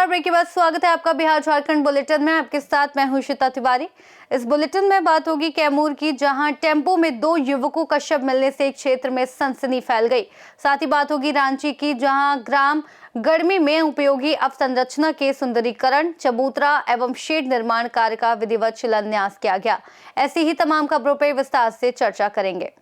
नमस्कार, ब्रेक के बाद स्वागत है आपका बिहार झारखंड बुलेटिन में। आपके साथ मैं हूं श्वेता तिवारी। इस बुलेटिन में बात होगी कैमूर की, जहां टेम्पो में 2 युवकों का शव मिलने से एक क्षेत्र में सनसनी फैल गई। साथ ही बात होगी रांची की, जहां ग्राम गढ़मी में उपयोगी अवसंरचना के सुंदरीकरण, चबूतरा एवं शेड निर्माण कार्य का विधिवत शिलान्यास किया गया। ऐसी ही तमाम खबरों पर विस्तार से चर्चा करेंगे।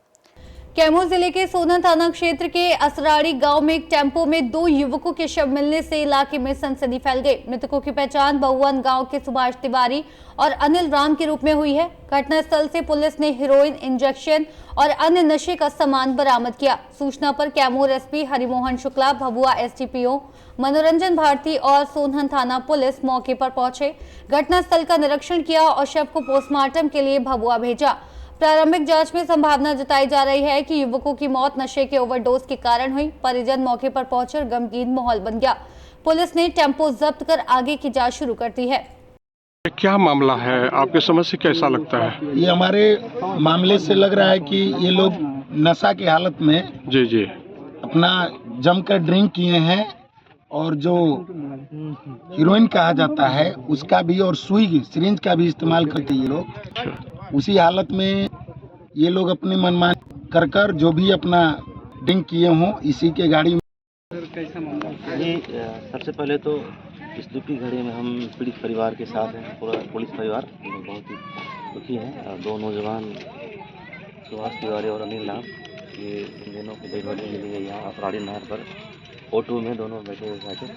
कैमूर जिले के सोनन थाना क्षेत्र के असराड़ी गांव में एक टेम्पो में 2 युवकों के शव मिलने से इलाके में सनसनी फैल गई। मृतकों की पहचान बहुवन गांव के सुभाष तिवारी और अनिल राम के रूप में हुई है। घटनास्थल से पुलिस ने हेरोइन, इंजेक्शन और अन्य नशे का सामान बरामद किया। सूचना पर कैमूर एसपी हरिमोहन शुक्ला, भभुआ एसडीपीओ मनोरंजन भारती और सोनन थाना पुलिस मौके पर पहुंचे, घटनास्थल का निरीक्षण किया और शव को पोस्टमार्टम के लिए भभुआ भेजा। प्रारंभिक जांच में संभावना जताई जा रही है कि युवकों की मौत नशे के ओवरडोज के कारण हुई। परिजन मौके पर पहुंचकर गमगीन माहौल बन गया। पुलिस ने टेम्पो जब्त कर आगे की जांच शुरू कर दी है। क्या मामला है, आपके समझ से कैसा लगता है? ये हमारे मामले से लग रहा है कि ये लोग नशा की हालत में जी अपना जमकर ड्रिंक किए हैं और जो हीरोइन कहा जाता है उसका भी और सुई सिरिंज का भी इस्तेमाल करते ये लोग। उसी हालत में ये लोग अपने मनमानी कर जो भी अपना ड्रिंक किए हों इसी के गाड़ी में। ये सबसे पहले तो इस दुख की घड़ी में हम पीड़ित परिवार के साथ हैं। पूरा पुलिस परिवार बहुत ही दुखी है। 2 नौजवान सुभाष तिवारी और अनिल राम, ये इन दोनों की डेड बॉडी मिली है यहाँ असराड़ी नहर पर। ऑटो में दोनों बैठे हुए थे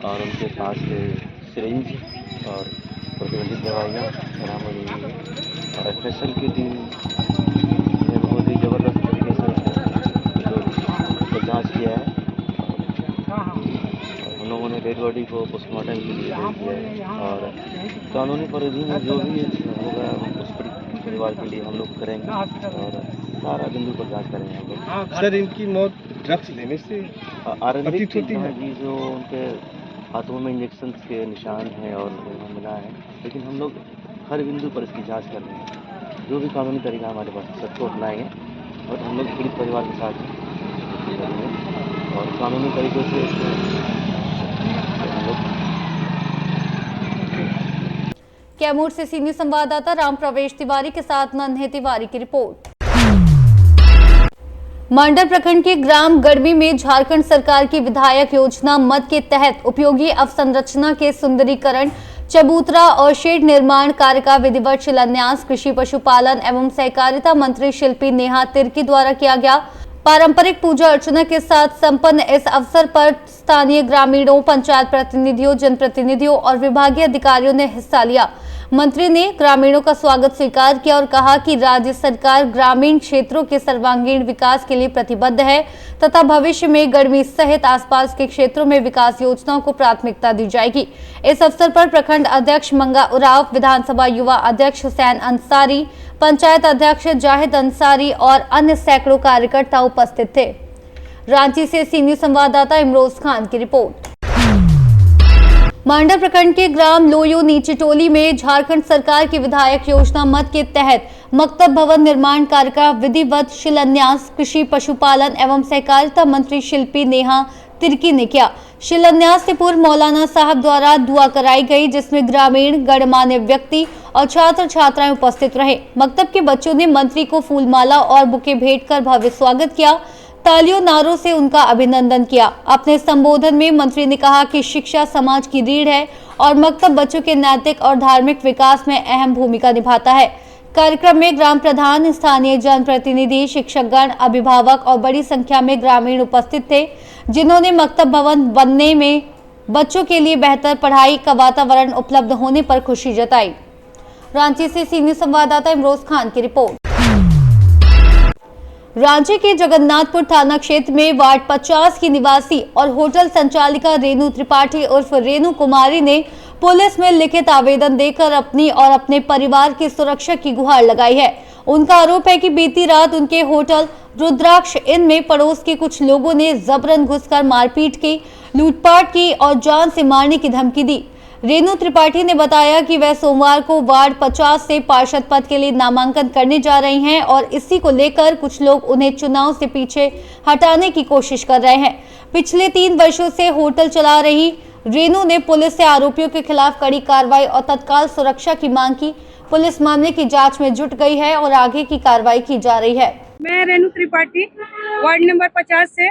और उनके पास सिरिंज और प्रतिबंधित दवाइयाँ बरामद हुई है। और एफएसएल की टीम ने बहुत ही ज़बरदस्त तरीके से जो जाँच किया है। हम लोगों ने डेड बॉडी को पोस्टमार्टम के लिए भेज दिया है और कानूनी परिधि में जो भी होगा उस परिवार के लिए हम लोग करेंगे और सारा बिंदु पर जाँच करेंगे हम लोग। सर, इनकी मौत ड्रग्स लेने से आरंभिक जी जो उनके हाथों में इंजेक्शन के निशान हैं और मिला है, लेकिन हम लोग हर बिंदु पर इसकी जांच कर रहे हैं। जो भी कानूनी तरीका हमारे पास सबको अपनाएंगे और हम लोग पीड़ित परिवार के साथ करेंगे और कानूनी तरीके से हम लोग। कैमूर से सीनियर संवाददाता राम प्रवेश तिवारी के साथ नन्हे तिवारी की रिपोर्ट। मंडल प्रखंड के ग्राम गढ़मी में झारखंड सरकार की विधायक योजना मद के तहत उपयोगी अवसंरचना के सुंदरीकरण, चबूतरा और शेड निर्माण कार्य का विधिवत शिलान्यास कृषि पशुपालन एवं सहकारिता मंत्री शिल्पी नेहा तिर्की द्वारा किया गया। पारंपरिक पूजा अर्चना के साथ संपन्न इस अवसर पर स्थानीय ग्रामीणों, पंचायत प्रतिनिधियों, जनप्रतिनिधियों और विभागीय अधिकारियों ने हिस्सा लिया। मंत्री ने ग्रामीणों का स्वागत स्वीकार किया और कहा कि राज्य सरकार ग्रामीण क्षेत्रों के सर्वांगीण विकास के लिए प्रतिबद्ध है तथा भविष्य में गढ़मी सहित आसपास के क्षेत्रों में विकास योजनाओं को प्राथमिकता दी जाएगी। इस अवसर पर प्रखंड अध्यक्ष मंगा उराव, विधानसभा युवा अध्यक्ष हुसैन अंसारी, पंचायत अध्यक्ष जाहिद अंसारी और अन्य सैकड़ों कार्यकर्ता उपस्थित थे। रांची से सीनियर संवाददाता इमरोज खान की रिपोर्ट। मंडल प्रखंड के ग्राम लोयो नीचे टोली में झारखंड सरकार की विधायक योजना मद के तहत मकतब भवन निर्माण कार्य का विधिवत शिलान्यास कृषि पशुपालन एवं सहकारिता मंत्री शिल्पी नेहा तिर्की ने किया। शिलान्यास से पूर्व मौलाना साहब द्वारा दुआ कराई गई, जिसमें ग्रामीण, गणमान्य व्यक्ति और छात्र छात्राएं उपस्थित रहे। मकतब के बच्चों ने मंत्री को फूलमाला और बुके भेंट कर भव्य स्वागत किया। तालियों नारों से उनका अभिनंदन किया। अपने संबोधन में मंत्री ने कहा कि शिक्षा समाज की रीढ़ है और मकतब बच्चों के नैतिक और धार्मिक विकास में अहम भूमिका निभाता है। कार्यक्रम में ग्राम प्रधान, स्थानीय जनप्रतिनिधि, शिक्षकगण, अभिभावक और बड़ी संख्या में ग्रामीण उपस्थित थे, जिन्होंने मकतब भवन बनने में बच्चों के लिए बेहतर पढ़ाई का वातावरण उपलब्ध होने पर खुशी जताई। रांची से सीनियर संवाददाता इमरोज खान की रिपोर्ट। रांची के जगन्नाथपुर थाना क्षेत्र में वार्ड 50 की निवासी और होटल संचालिका रेणु त्रिपाठी उर्फ रेणु कुमारी ने पुलिस में लिखित आवेदन देकर अपनी और अपने परिवार की सुरक्षा की गुहार लगाई है। उनका आरोप है कि बीती रात उनके होटल रुद्राक्ष इन में पड़ोस के कुछ लोगों ने जबरन घुसकर मारपीट की, लूटपाट की और जान से मारने की धमकी दी। रेणु त्रिपाठी ने बताया कि वह सोमवार को वार्ड 50 से पार्षद पद के लिए नामांकन करने जा रही हैं और इसी को लेकर कुछ लोग उन्हें चुनाव से पीछे हटाने की कोशिश कर रहे हैं। पिछले 3 वर्षों से होटल चला रही रेनू ने पुलिस से आरोपियों के खिलाफ कड़ी कार्रवाई और तत्काल सुरक्षा की मांग की। पुलिस मामले की जांच में जुट गई है और आगे की कार्रवाई की जा रही है। मैं रेनू त्रिपाठी वार्ड नंबर 50 से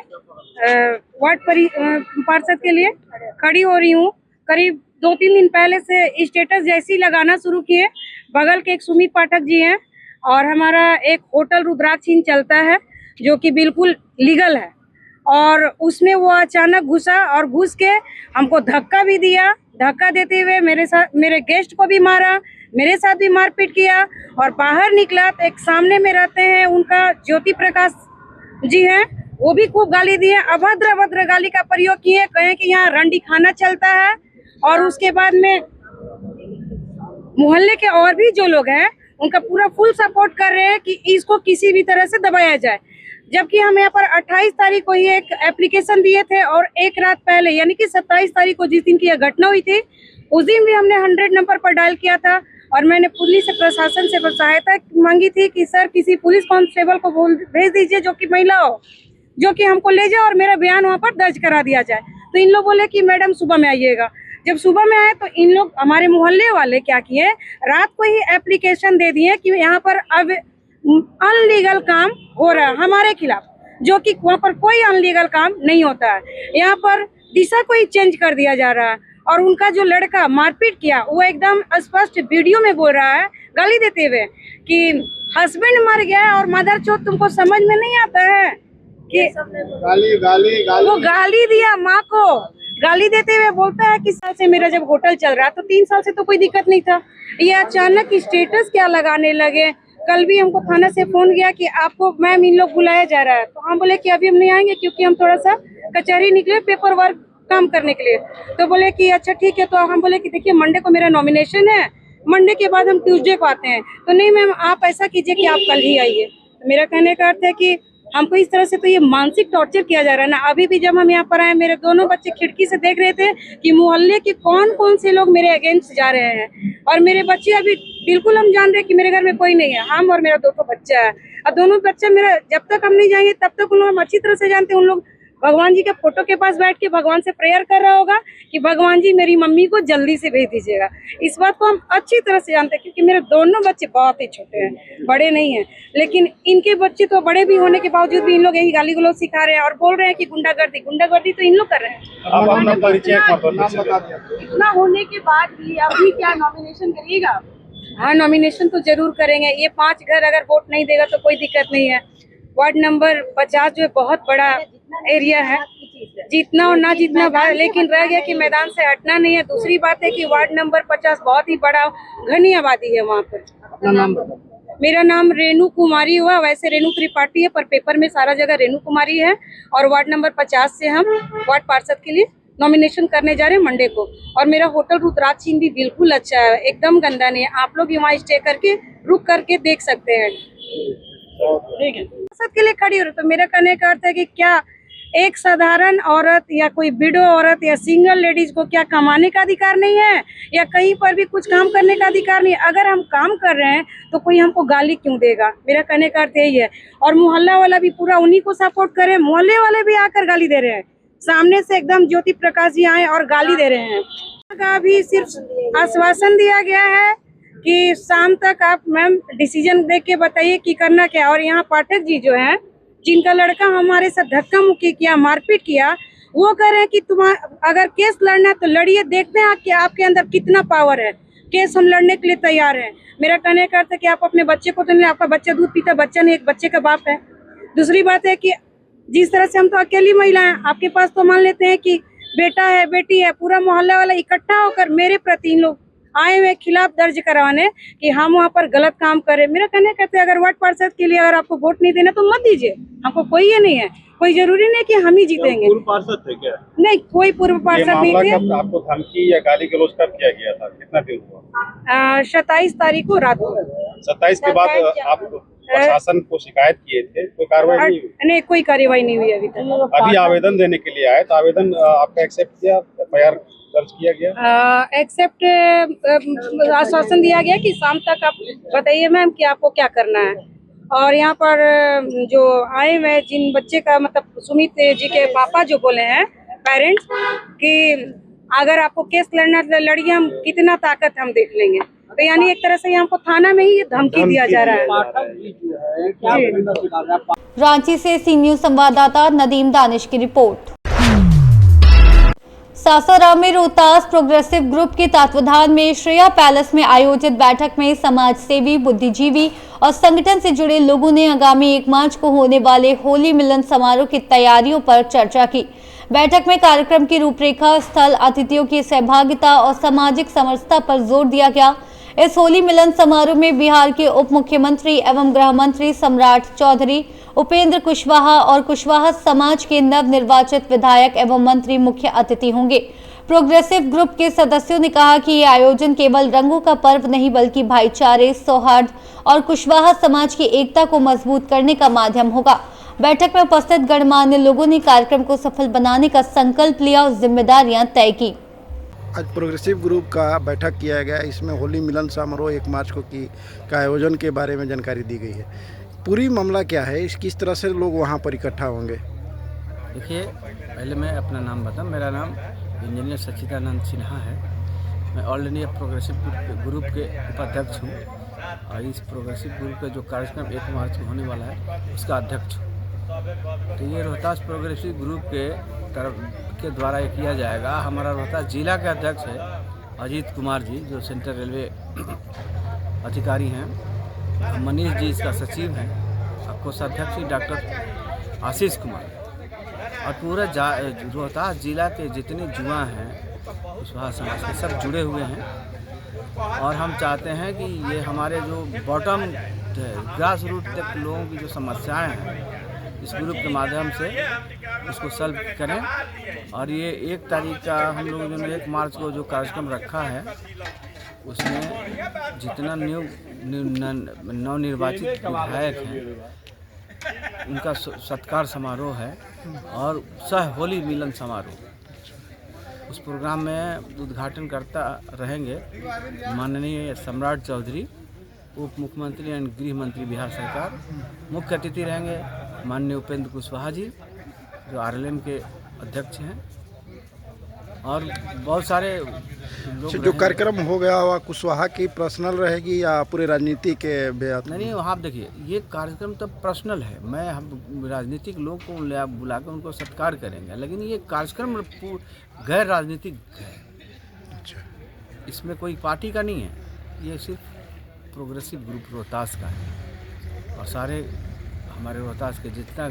वार्ड पार्षद के लिए खड़ी हो रही हूँ। करीब 2-3 दिन पहले से स्टेटस जैसे ही लगाना शुरू किए। बगल के एक सुमित पाठक जी हैं और हमारा एक होटल रुद्राक्ष इन चलता है जो कि बिल्कुल लीगल है, और उसमें वो अचानक घुसा और घुस के हमको धक्का भी दिया। धक्का देते हुए मेरे गेस्ट को भी मारा, मेरे साथ भी मारपीट किया, और बाहर निकला तो एक सामने में रहते हैं उनका ज्योति प्रकाश जी हैं, वो भी खूब गाली दिए, अभद्र गाली का प्रयोग किए, कहे कि यहाँ रंडी खाना चलता है। और उसके बाद में मोहल्ले के और भी जो लोग हैं उनका पूरा फुल सपोर्ट कर रहे हैं कि इसको किसी भी तरह से दबाया जाए। जबकि हम यहाँ पर 28 तारीख को ही एक एप्लीकेशन दिए थे, और एक रात पहले यानी कि 27 तारीख को जिस दिन की यह घटना हुई थी उस दिन भी हमने 100 नंबर पर डायल किया था, और मैंने पुलिस प्रशासन से सहायता मांगी थी कि सर किसी पुलिस कांस्टेबल को भेज दीजिए जो कि महिला हो, जो कि हमको ले जाए और मेरा बयान वहाँ पर दर्ज करा दिया जाए। तो इन लोग बोले कि मैडम सुबह में आइएगा। जब सुबह में आए तो इन लोग हमारे मोहल्ले वाले क्या किए, रात को ही एप्लीकेशन दे दिए कि यहाँ पर अब अनलीगल काम हो रहा है हमारे खिलाफ, जो कि वहाँ पर कोई अनलीगल काम नहीं होता है। यहाँ पर दिशा को ही चेंज कर दिया जा रहा है, और उनका जो लड़का मारपीट किया वो एकदम स्पष्ट वीडियो में बोल रहा है गाली देते हुए कि हस्बैंड मर गया और मदर चोद तुमको समझ में नहीं आता है कि गाली वो गाली दिया माँ को। गाली देते हुए बोलता है कि साल से मेरा जब होटल चल रहा तो 3 साल से तो कोई दिक्कत नहीं था, ये अचानक स्टेटस क्या लगाने लगे। कल भी हमको थाना से फोन गया कि आपको मैम इन लोग बुलाया जा रहा है, तो हम बोले कि अभी हम नहीं आएंगे क्योंकि हम थोड़ा सा कचहरी निकले पेपर वर्क काम करने के लिए। तो बोले कि अच्छा ठीक है। तो हम बोले कि देखिए मंडे को मेरा नॉमिनेशन है, मंडे के बाद हम ट्यूसडे को आते हैं। तो नहीं मैम आप ऐसा कीजिए कि आप कल ही आइए। तो मेरा कहने का अर्थ है कि हमको इस तरह से तो ये मानसिक टॉर्चर किया जा रहा है ना। अभी भी जब हम यहाँ पर आए मेरे दोनों बच्चे खिड़की से देख रहे थे कि मोहल्ले के कौन से लोग मेरे अगेंस्ट जा रहे हैं, और मेरे बच्चे अभी बिल्कुल हम जान रहे हैं कि मेरे घर में कोई नहीं है, हम और मेरा 2 बच्चा है। और दोनों बच्चे मेरा जब तक हम नहीं जाएंगे तब तक उन लोग हम अच्छी तरह से जानते हैं। उन लोग भगवान जी के फोटो के पास बैठ के भगवान से प्रेयर कर रहा होगा कि भगवान जी मेरी मम्मी को जल्दी से भेज दीजिएगा। इस बात को हम अच्छी तरह से जानते हैं क्योंकि मेरे दोनों बच्चे बहुत ही छोटे हैं, बड़े नहीं हैं। लेकिन इनके बच्चे तो बड़े भी होने के बावजूद भी इन लोग यही गाली गलौज सिखा रहे हैं और बोल रहे हैं कि गुंडागर्दी तो इन लोग कर रहे हैं। इतना होने के बाद भी अभी क्या नॉमिनेशन करिएगा? हाँ नॉमिनेशन तो जरूर करेंगे। ये 5 घर अगर वोट नहीं देगा तो कोई दिक्कत नहीं है। वार्ड नंबर 50 जो है बहुत बड़ा एरिया है, जीतना और ना जीतना बात, लेकिन रह गया कि मैदान से हटना नहीं है। दूसरी बात है कि वार्ड नंबर 50 बहुत ही बड़ा घनी आबादी है वहाँ पर। अपना नाम? मेरा नाम रेनू कुमारी हुआ, वैसे रेनू त्रिपाठी है पर पेपर में सारा जगह रेनू कुमारी है। और वार्ड नंबर 50 से हम वार्ड पार्षद के लिए नॉमिनेशन करने जा रहे हैं मंडे को। और मेरा होटल रुद्राक्ष भी बिल्कुल अच्छा है, एकदम गंदा नहीं है। आप लोग भी वहाँ स्टे करके रुक करके देख सकते हैं। ठीक है, सबके लिए खड़ी हो रही। तो मेरा कहने का अर्थ है कि क्या एक साधारण औरत या कोई विडो औरत या सिंगल लेडीज को क्या कमाने का अधिकार नहीं है, या कहीं पर भी कुछ काम करने का अधिकार नहीं है? अगर हम काम कर रहे हैं तो कोई हमको गाली क्यों देगा? मेरा कहने का अर्थ यही है। और मोहल्ला वाला भी पूरा उन्हीं को सपोर्ट करे। मोहल्ले वाले भी आकर गाली दे रहे हैं, सामने से एकदम ज्योति प्रकाश जी आए और गाली दे रहे हैं। का भी सिर्फ आश्वासन दिया गया है कि शाम तक आप मैम डिसीजन दे के बताइए कि करना क्या। और यहाँ पाठक जी जो हैं जिनका लड़का हमारे साथ धक्का मुक्की किया, मारपीट किया, वो कह रहे हैं कि अगर केस लड़ना है तो लड़िए, देखते हैं कि आपके अंदर कितना पावर है। केस हम लड़ने के लिए तैयार हैं। मेरा कहने का अर्थ है कि आप अपने बच्चे को तो नहीं, आपका बच्चा दूध पीता बच्चा नहीं, एक बच्चे का बाप है। दूसरी बात है कि जिस तरह से हम तो अकेली महिला हैं, आपके पास तो मान लेते हैं कि बेटा है बेटी है, पूरा मोहल्ला वाला इकट्ठा होकर मेरे प्रति इन लोग आए हुए खिलाफ दर्ज करवाने कि हम वहाँ पर गलत काम करें। मेरा कहने कहते हैं अगर वार्ड पार्षद के लिए अगर आपको वोट नहीं देना तो मत दीजिए, हमको कोई ये नहीं है, कोई जरूरी नहीं कि हम ही जीतेंगे। पूर्व पार्षद थे क्या? नहीं, कोई पूर्व पार्षद नहीं थे। आपको धमकी या गाली गलौज कब किया गया था, कितना दिन हुआ? 27 तारीख को रात को। 27 के बाद आप प्रशासन को शिकायत किए थे, कोई कार्रवाई नहीं हुई? नहीं, कोई कार्रवाई नहीं हुई अभी तक। अभी आवेदन देने के लिए आए तो आवेदन आपका एक्सेप्ट किया, FIR दर्ज किया गया? एक्सेप्ट आश्वासन दिया गया कि शाम तक आप बताइए मैम कि आपको क्या करना है। और यहाँ पर जो आए हुए जिन बच्चे का मतलब सुमित जी के पापा जो बोले हैं पेरेंट्स कि अगर आपको केस लड़ना है तो लड़िए, हम कितना ताकत हम देख लेंगे। तो यानी एक तरह से यहाँ हमको थाना में ही ये धमकी दिया जा रहा है। रांची से सी न्यूज संवाददाता नदीम दानिश की रिपोर्ट। सासाराम में रोहतास प्रोग्रेसिव ग्रुप के तत्वाधान में श्रेया पैलेस में आयोजित बैठक में समाज सेवी, बुद्धिजीवी और संगठन से जुड़े लोगों ने आगामी 1 मार्च को होने वाले होली मिलन समारोह की तैयारियों पर चर्चा की। बैठक में कार्यक्रम की रूपरेखा, स्थल, अतिथियों की सहभागिता और सामाजिक समरसता पर जोर दिया गया। इस होली मिलन समारोह में बिहार के उप मुख्यमंत्री एवं गृह मंत्री सम्राट चौधरी, उपेंद्र कुशवाहा और कुशवाहा समाज के नव निर्वाचित विधायक एवं मंत्री मुख्य अतिथि होंगे। प्रोग्रेसिव ग्रुप के सदस्यों ने कहा कि ये आयोजन केवल रंगों का पर्व नहीं बल्कि भाईचारे, सौहार्द और कुशवाहा समाज की एकता को मजबूत करने का माध्यम होगा। बैठक में उपस्थित गणमान्य लोगों ने कार्यक्रम को सफल बनाने का संकल्प लिया और जिम्मेदारियां तय की। आज प्रोग्रेसिव ग्रुप का बैठक किया गया। इसमें होली मिलन समारोह 1 मार्च को का आयोजन के बारे में जानकारी दी गई है। पूरी मामला क्या है, किस तरह से लोग वहाँ पर इकट्ठा होंगे? देखिए, पहले मैं अपना नाम बताऊं। मेरा नाम इंजीनियर सच्चिदानंद सिन्हा है। मैं ऑल इंडिया प्रोग्रेसिव ग्रुप के उपाध्यक्ष हूँ और इस प्रोग्रेसिव ग्रुप का जो कार्यक्रम 1 मार्च को होने वाला है उसका अध्यक्ष हूँ। तो ये रोहतास प्रोग्रेसिव ग्रुप के तरफ के द्वारा ये किया जाएगा। हमारा रोहतास जिला के अध्यक्ष है अजीत कुमार जी, जो सेंट्रल रेलवे अधिकारी हैं। मनीष जी इसका सचिव हैं। कोषाध्यक्ष डॉक्टर आशीष कुमार और पूरा रोहतास जिला के जितने युवा हैं कुशवाहा समाज के सब जुड़े हुए हैं। और हम चाहते हैं कि ये हमारे जो बॉटम ग्रास रूट तक लोगों की जो समस्याएं हैं इस ग्रुप के माध्यम से उसको सॉल्व करें। और ये 1 तारीख का हम लोगों ने 1 मार्च को जो कार्यक्रम रखा है उसमें जितना नवनिर्वाचित विधायक हैं उनका सत्कार समारोह है और सह होली मिलन समारोह। उस प्रोग्राम में उद्घाटन करता रहेंगे माननीय सम्राट चौधरी, उप मुख्यमंत्री एवं गृह मंत्री बिहार सरकार। मुख्य अतिथि रहेंगे माननीय उपेंद्र कुशवाहा जी, जो RLM के अध्यक्ष हैं। और बहुत सारे लोग जो कार्यक्रम हो गया हुआ कुशवाहा की पर्सनल रहेगी या पूरे राजनीति के बेहद? नहीं, वहाँ देखिए, ये कार्यक्रम तो पर्सनल है। मैं हम राजनीतिक लोग को बुला कर उनको सत्कार करेंगे, लेकिन ये कार्यक्रम गैर राजनीतिक है। अच्छा, इसमें कोई पार्टी का नहीं है, ये सिर्फ प्रोग्रेसिव ग्रुप रोहतास का है। और सारे हमारे रोहतास के जितना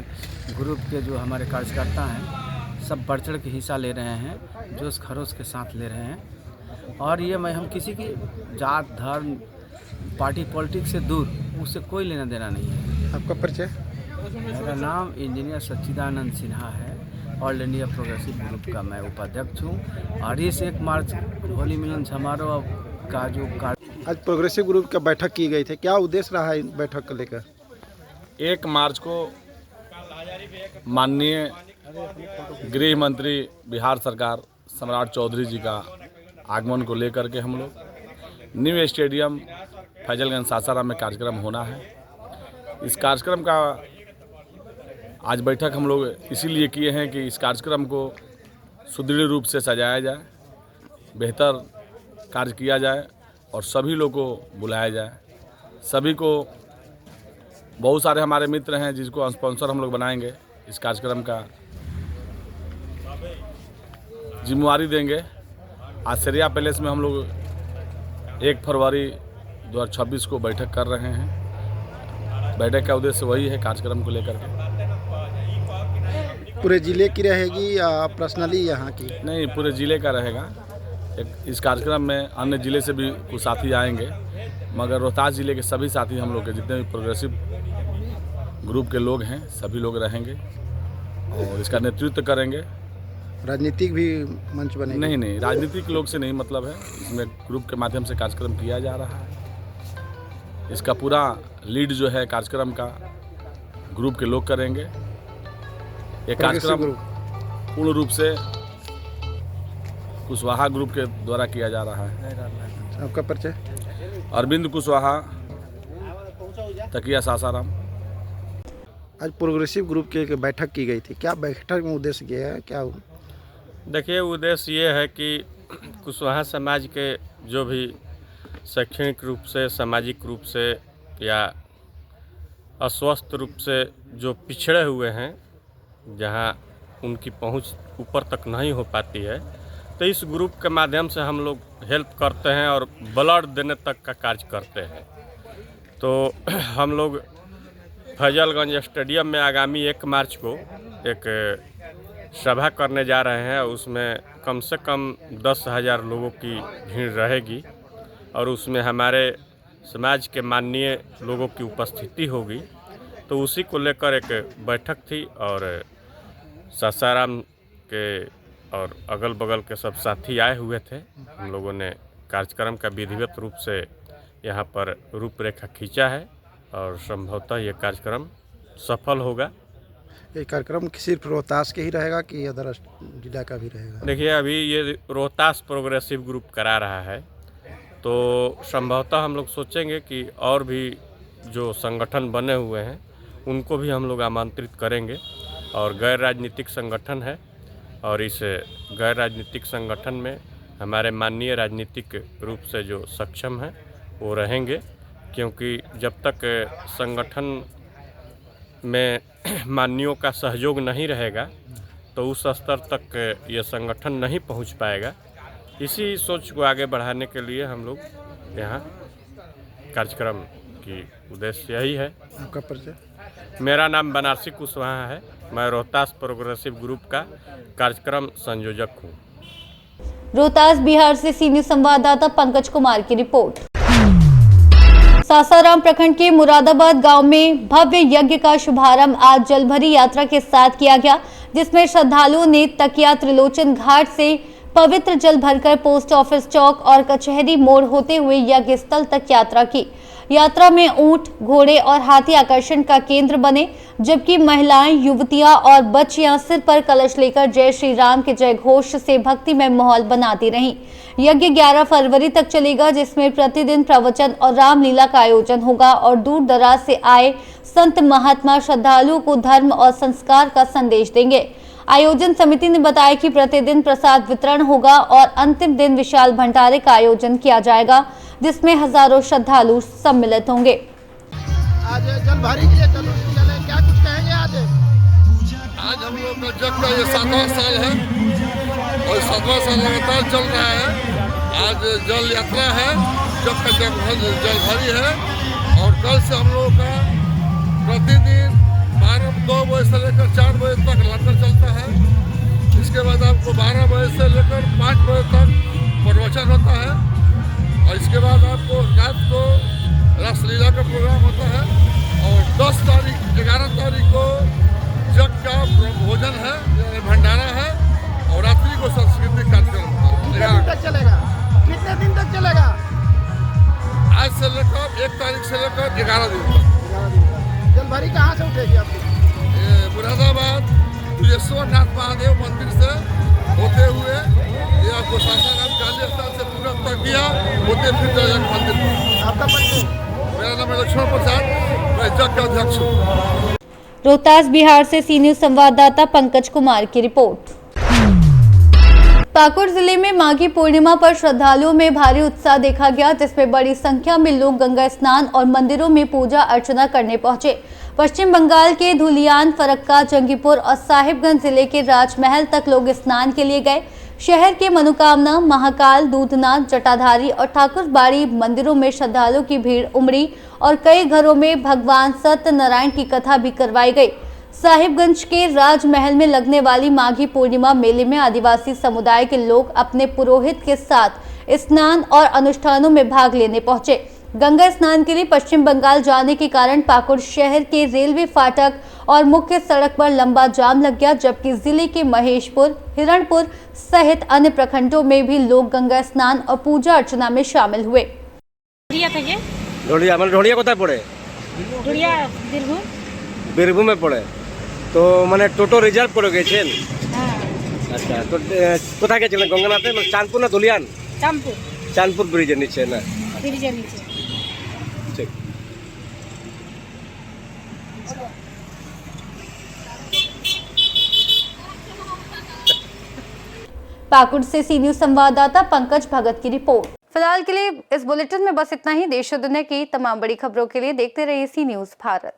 ग्रुप के जो हमारे कार्यकर्ता हैं सब बढ़ चढ़ के हिस्सा ले रहे हैं, जोश खरोश के साथ ले रहे हैं। और ये हम किसी की जात, धर्म, पार्टी पॉलिटिक्स से दूर, उससे कोई लेना देना नहीं है। आपका परिचय? मेरा नाम इंजीनियर सच्चिदानंद सिन्हा है। ऑल इंडिया प्रोग्रेसिव ग्रुप का मैं उपाध्यक्ष हूँ। और इस 1 मार्च होली मिलन समारोह का जो आज प्रोग्रेसिव ग्रुप का बैठक की गई थी, क्या उद्देश्य रहा है बैठक को लेकर? 1 मार्च को माननीय गृह मंत्री बिहार सरकार सम्राट चौधरी जी का आगमन को लेकर के हम लोग न्यू स्टेडियम फैजलगंज सासाराम में कार्यक्रम होना है। इस कार्यक्रम का आज बैठक हम लोग इसीलिए किए हैं कि इस कार्यक्रम को सुदृढ़ रूप से सजाया जाए, बेहतर कार्य किया जाए और सभी लोग को बुलाया जाए। सभी को, बहुत सारे हमारे मित्र हैं जिसको स्पॉन्सर हम लोग बनाएंगे। इस कार्यक्रम का जिम्मेवारी देंगे। आज श्रेया पैलेस में हम लोग 1 फरवरी 2026 को बैठक कर रहे हैं। बैठक का उद्देश्य वही है कार्यक्रम को लेकर के। पूरे जिले की रहेगी या पर्सनली यहाँ की? नहीं, पूरे जिले का रहेगा। इस कार्यक्रम में अन्य जिले से भी कुछ साथी आएंगे, मगर रोहतास जिले के सभी साथी हम लोग के जितने भी प्रोग्रेसिव ग्रुप के लोग हैं सभी लोग रहेंगे और इसका नेतृत्व करेंगे। राजनीतिक भी मंच बनेगा? नहीं, राजनीतिक लोग से नहीं मतलब है। इसमें ग्रुप के माध्यम से कार्यक्रम किया जा रहा है। इसका पूरा लीड जो है कार्यक्रम का ग्रुप के लोग करेंगे। ये कार्यक्रम पूर्ण रूप से कुशवाहा ग्रुप के द्वारा किया जा रहा है। आपका परिचय? अरविंद कुशवाहा, तकिया सासाराम। आज प्रोग्रेसिव ग्रुप की बैठक की गई थी, क्या बैठक में उद्देश्य क्या है, क्या? देखिए, उद्देश्य ये है कि कुशवाहा समाज के जो भी शैक्षणिक रूप से, सामाजिक रूप से या अस्वस्थ रूप से जो पिछड़े हुए हैं, जहां उनकी पहुंच ऊपर तक नहीं हो पाती है, तो इस ग्रुप के माध्यम से हम लोग हेल्प करते हैं और ब्लड देने तक का कार्य करते हैं। तो हम लोग फैजलगंज स्टेडियम में आगामी 1 मार्च को एक सभा करने जा रहे हैं। उसमें कम से कम 10,000 लोगों की भीड़ रहेगी और उसमें हमारे समाज के माननीय लोगों की उपस्थिति होगी। तो उसी को लेकर एक बैठक थी और सासाराम के और अगल बगल के सब साथी आए हुए थे। हम लोगों ने कार्यक्रम का विधिवत रूप से यहाँ पर रूपरेखा खींचा है और संभवतः ये कार्यक्रम सफल होगा। ये कार्यक्रम सिर्फ रोहतास के ही रहेगा कि अदर जिला का भी रहेगा? देखिए, अभी ये रोहतास प्रोग्रेसिव ग्रुप करा रहा है, तो संभवतः हम लोग सोचेंगे कि और भी जो संगठन बने हुए हैं उनको भी हम लोग आमंत्रित करेंगे। और गैर राजनीतिक संगठन है और इस गैर राजनीतिक संगठन में हमारे माननीय राजनीतिक रूप से जो सक्षम हैं वो रहेंगे, क्योंकि जब तक संगठन में माननीयों का सहयोग नहीं रहेगा तो उस स्तर तक ये संगठन नहीं पहुंच पाएगा। इसी सोच को आगे बढ़ाने के लिए हम लोग यहाँ कार्यक्रम की उद्देश्य यही है। आपका परिचय? मेरा नाम बनारसी कुशवाहा है। मैं रोहतास प्रोग्रेसिव ग्रुप का कार्यक्रम संयोजक हूँ। रोहतास बिहार से सीनियर संवाददाता पंकज कुमार की रिपोर्ट। सासाराम प्रखंड के मुरादाबाद गांव में भव्य यज्ञ का शुभारंभ आज जलभरी यात्रा के साथ किया गया, जिसमें श्रद्धालुओं ने तकिया त्रिलोचन घाट से पवित्र जल भरकर पोस्ट ऑफिस चौक और कचहरी मोड़ होते हुए यज्ञ स्थल तक यात्रा की। यात्रा में ऊंट, घोड़े और हाथी आकर्षण का केंद्र बने, जबकि महिलाएं, युवतियां और बच्चियां सिर पर कलश लेकर जय श्री राम के जय घोष से भक्तिमय माहौल बनाती रहीं। यज्ञ 11 फरवरी तक चलेगा, जिसमें प्रतिदिन प्रवचन और रामलीला का आयोजन होगा और दूर दराज से आए संत महात्मा श्रद्धालुओं को धर्म और संस्कार का संदेश देंगे। आयोजन समिति ने बताया कि प्रतिदिन प्रसाद वितरण होगा और अंतिम दिन विशाल भंडारे का आयोजन किया जाएगा, जिसमें हजारों श्रद्धालु सम्मिलित होंगे। आज जलभरी के लिए चले, क्या कुछ कहेंगे? आज हम लोग का जग का ये 7वां साल है और 7वां साल लगातार चल रहा है। आज जल यात्रा है, जग का जलभरी है और कल से हम लोगों का प्रतिदिन 2 बजे से लेकर 4 बजे तक लंगर चलता है। इसके बाद आपको 12 बजे से लेकर 5 बजे तक प्रवचन होता है और इसके बाद आपको रात को रासलीला का प्रोग्राम होता है और 11 तारीख को जग का भोजन है, भंडारा है और रात्रि को सांस्कृतिक कार्यक्रम होता है। कितने दिन तक चलेगा? कितने दिन तक चलेगा? आज से लेकर 1 तारीख से लेकर 11 दिन तक। जलभरी कहाँ से उठेगी आपकी? मुरादाबाद तुलेश्वरनाथ महादेव मंदिर से होते हुए ये आपको सासाराम काली स्थल से पूरा तक दिया होते फिर जाएगा मंदिर पर। आपका परिचय? मेरा नाम है लक्ष्मण प्रसाद, मैं जग का अध्यक्ष हूँ। रोहतास बिहार से सीनियर संवाददाता पंकज कुमार की रिपोर्ट। पाकुड़ जिले में माघी पूर्णिमा पर श्रद्धालुओं में भारी उत्साह देखा गया, जिसमें बड़ी संख्या में लोग गंगा स्नान और मंदिरों में पूजा अर्चना करने पहुंचे। पश्चिम बंगाल के धुलियान, फरक्का, जंगीपुर और साहिबगंज जिले के राजमहल तक लोग स्नान के लिए गए। शहर के मनोकामना, महाकाल, दूधनाथ, जटाधारी और ठाकुरबाड़ी मंदिरों में श्रद्धालुओं की भीड़ उमड़ी और कई घरों में भगवान सत्यनारायण की कथा भी करवाई गई। साहिबगंज के राजमहल में लगने वाली माघी पूर्णिमा मेले में आदिवासी समुदाय के लोग अपने पुरोहित के साथ स्नान और अनुष्ठानों में भाग लेने पहुंचे। गंगा स्नान के लिए पश्चिम बंगाल जाने के कारण पाकुड़ शहर के रेलवे फाटक और मुख्य सड़क पर लंबा जाम लग गया, जबकि जिले के महेशपुर, हिरणपुर सहित अन्य प्रखंडों में भी लोग गंगा स्नान और पूजा अर्चना में शामिल हुए। ढोलिया कोথায় পড়ে? বীরভূমে পড়ে। তো মানে টোটো রিজার্ভ করে গেছেন? হ্যাঁ। আচ্ছা, তো কোথায় গেছিলেন? গঙ্গানাথে, মানে চাঁদপুর না ধুলিয়ান? চাঁদপুর। চাঁদপুর ব্রিজের নিচে না? ব্রিজের নিচে। ঠিক। पाकुड़ से सी न्यूज संवाददाता पंकज भगत की रिपोर्ट। फिलहाल के लिए इस बुलेटिन में बस इतना ही। देश और दुनिया की तमाम बड़ी खबरों के लिए देखते रहिए सी न्यूज भारत।